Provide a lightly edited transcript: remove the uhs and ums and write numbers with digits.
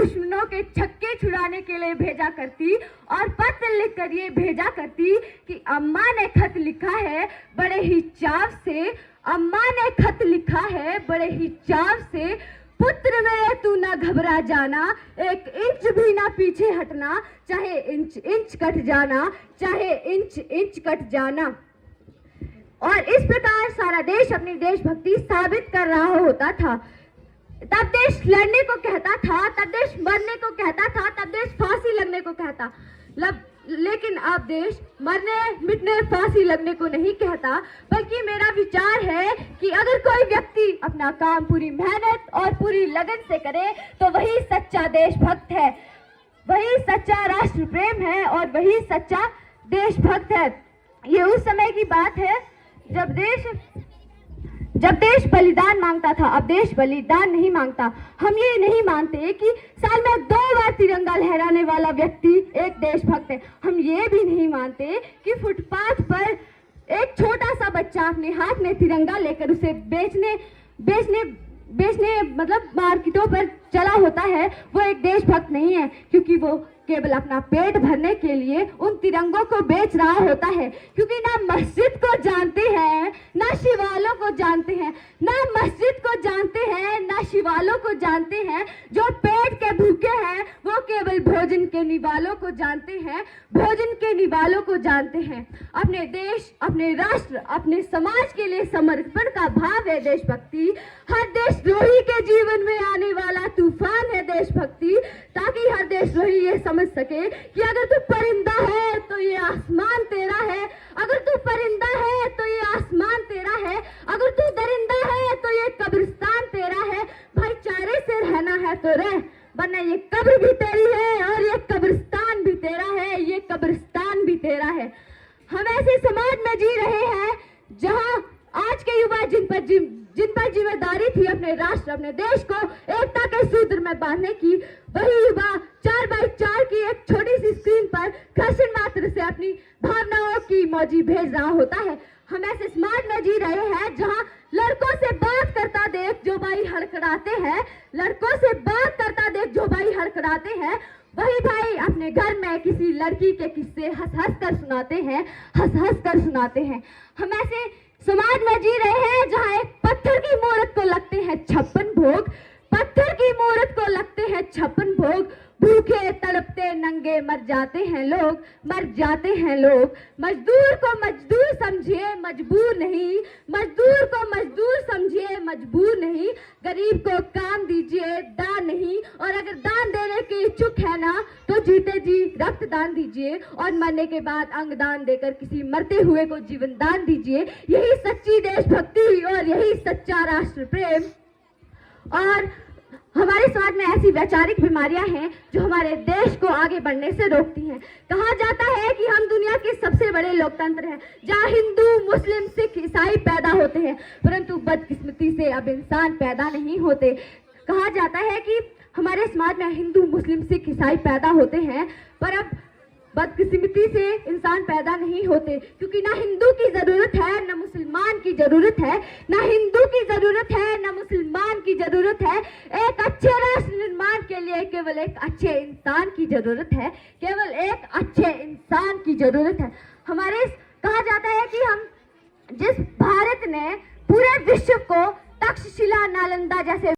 दुश्मनों के छक्के छुड़ाने के लिए भेजा करती और पत्र लिखकर ये भेजा करती कि अम्मा ने खत लिखा है बड़े ही चाव से, अम्मा ने खत लिखा है बड़े ही चाव से, पुत्र मेरे तू ना घबरा जाना, एक इंच भी ना पीछे हटना, चाहे इंच इंच कट जाना, चाहे इंच इंच कट जाना। और इस प्रकार सारा देश अपनी देशभक्ति साबित कर रहा होता था। तब देश लड़ने को कहता था, तब देश मरने को कहता था, तब देश फांसी लगने को कहता। लेकिन अब देश मरने मिटने फांसी लगने को नहीं कहता, बल्कि मेरा विचार है कि अगर कोई व्यक्ति अपना काम पूरी मेहनत और पूरी लगन से करे तो वही सच्चा देशभक्त है, वही सच्चा राष्ट्र प्रेम है और वही सच्चा देशभक्त है। ये उस समय की बात है जब देश बलिदान मांगता था। अब देश बलिदान नहीं मांगता। हम ये नहीं मानते कि साल में 2 बार तिरंगा लहराने वाला व्यक्ति एक देशभक्त है। हम ये भी नहीं मानते कि फुटपाथ पर एक छोटा सा बच्चा अपने हाथ में तिरंगा लेकर उसे बेचने मतलब मार्केटों पर चला होता है, वो एक देशभक्त नहीं है, क्योंकि वो केवल अपना पेट भरने के लिए उन तिरंगों को बेच रहा होता है। क्योंकि ना मस्जिद को जानते हैं, ना शिवालों को जानते हैं, ना मस्जिद को जानते हैं, ना शिवालों को जानते हैं। जो पेट के भूखे हैं वो केवल भोजन के निवालों को जानते हैं, भोजन के निवालों को जानते हैं। अपने देश, अपने राष्ट्र, अपने समाज के लिए समर्पण का भाव है देशभक्ति। हर देशद्रोही के जीवन में आने वाला तूफान है देशभक्ति, ताकि हर देशद्रोही ये समझ सके कि अगर तू परिंदा है तो ये आसमान तेरा है, अगर तू परिंदा है तो ये आसमान तेरा है, अगर तू दरिंदा है तो ये कब्रिस्तान तेरा है। भाईचारे से रहना है तो रह, वरना ये कब्र भी तेरी है और ये कब्रिस्तान भी तेरा है, ये कब्रिस्तान भी तेरा है। हम ऐसे समाज में जी रहे हैं जहां आज के युवा जिन पर जिम्मेदारी थी अपने राष्ट्र, अपने देश को एकता के सूत्र में बांधने की, वही युवा 4x4 की एक छोटी सी स्क्रीन पर घर्षण मात्र से अपनी भावनाओं की मौजी भेज रहा होता है। हम ऐसे समाज में जी रहे हैं जहां लड़कों से बात करता देख जो भाई हड़कड़ाते हैं, लड़कों से बात करता देख जो भाई हड़कड़ाते हैं, वही भाई अपने घर में किसी लड़की के किस्से हंस हंस कर सुनाते हैं, हंस हंस कर सुनाते हैं। हम ऐसे समाज में जी रहे हैं जहां एक पत्थर की मूर्त को लगते हैं 56 भोग, पत्थर की मूर्त को लगते हैं 56 भोग। भूखे तड़पते नंगे मर जाते हैं लोग, मर जाते हैं लोग। मजदूर को मजदूर समझिए मजबूर नहीं, मजदूर को मजदूर समझिए मजबूर नहीं। गरीब को काम दीजिए दान नहीं, और अगर दान देने के इच्छुक है ना तो जीते जी रक्त दान दीजिए, और मरने के बाद अंग दान देकर किसी मरते हुए को जीवन दान दीजिए। यही सच्ची देशभक्ति और यही सच्चा राष्ट्र प्रेम। और हमारे समाज में ऐसी वैचारिक बीमारियां हैं जो हमारे देश को आगे बढ़ने से रोकती हैं। कहा जाता है कि हम दुनिया के सबसे बड़े लोकतंत्र हैं, जहां हिंदू, मुस्लिम, सिख, ईसाई पैदा होते हैं, परंतु बदकिस्मती से अब इंसान पैदा नहीं होते। कहा जाता है कि हमारे समाज में हिंदू, मुस्लिम, सिख, ईसाई पैदा होते हैं, पर अब बदकिस्मती से इंसान पैदा नहीं होते, क्योंकि ना हिंदू की जरूरत है ना मुसलमान की जरूरत है, ना हिंदू की जरूरत है ना मुसलमान की जरूरत है। एक अच्छे राष्ट्र निर्माण के लिए केवल एक अच्छे इंसान की जरूरत है, केवल एक अच्छे इंसान की जरूरत है। हमारे कहा जाता है कि हम जिस भारत ने पूरे विश्व को तक्षशिला, नालंदा जैसे